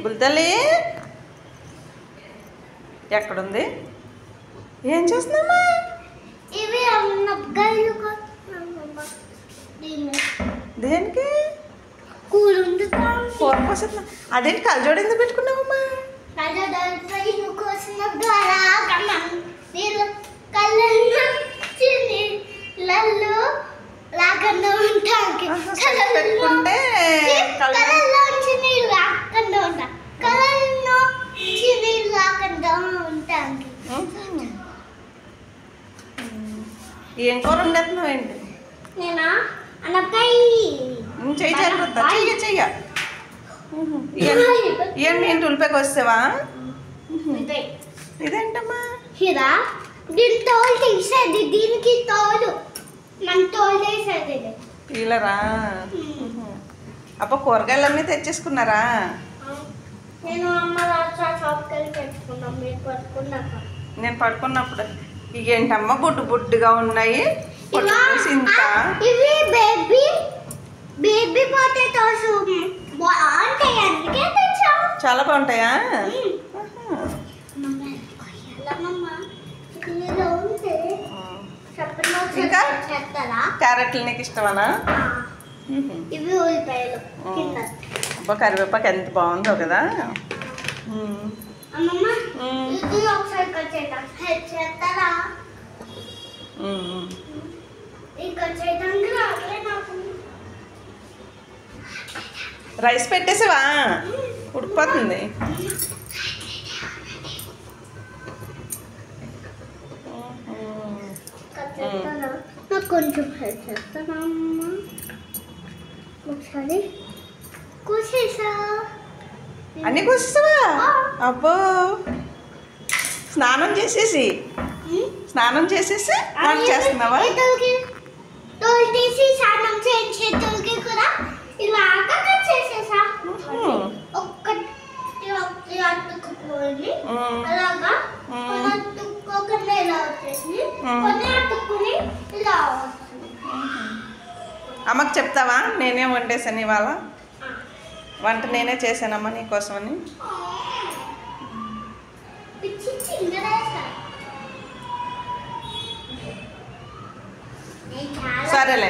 బుల్తల్లి ఎక్కడుంది? ఏం చేస్తున్నామా? ఇవి అన్నగాయలు దేనికి? కూర కోసం. అదేంటి కలజోడు ఎందుకు పెట్టుకున్నావమ్మా? పెట్టుకుంటే ఏం కూర ఉండేస్తున్నావు ఏంటి? నేనా అనపకాయ చెయ్యి జాగ్రత్త. చెయ్య ఏంటి ఉల్లిపాయకి వస్తావా? ఇదేంటమ్మా? ఇదా దీని తోలు తీసేది, దీనికి తోలు మన తోలు తీసేది. పీలరా? అబ్బా కూరగాయలన్నీ తెచ్చేసుకున్నారా? నేను అమ్మ షాప్కి వెళ్ళి పెట్టుకున్నాం. మీరు పట్టుకున్నాక నేను పడుకున్నప్పుడు ఇవేంటమ్మా బుడ్డుగా ఉన్నాయి. ఇవి బేబీ పొటాటోస్ బాగుంటాయి, అందుకే తెచ్చాం. చాలా బాగుంటాయా? ఇంకా క్యారెట్లు నీకు ఇష్టమనా? ఇవి ఉల్లిపాయలు. అబ్బా కరివేపాకు ఎంత బాగుందో కదా. అమ్మమ్మ ఇది ఒకసారి చేస్తారా? ఇంకా చేయడానికి రావట్లే నాకు. రైస్ పెట్టేసావా? ఉడికిపోతుంది. నాకు కొంచెం హెల్ప్ చేస్తానా అమ్మ? ఒకసారి కూసేసా. అన్నీ కూర్చుతావా? అబ్బో స్నానం చేసేసి వంట చేస్తున్నావా? తోలు తీసి స్నానం చేయించే తోలుకి కూడా ఇలాగా కట్ చేసేసా. ఒక్కటి అతుక్కుపోయి అలాగా అతుక్కోకుండా ఇలా వచ్చేసి కొన్ని అతుక్కుని ఇలా వస్తుంది. అమ్మకి చెప్తావా నేనే వండేసాను ఇవాళ? వంట నేనే చేశానమ్మా నీకోసమని. సరేలే.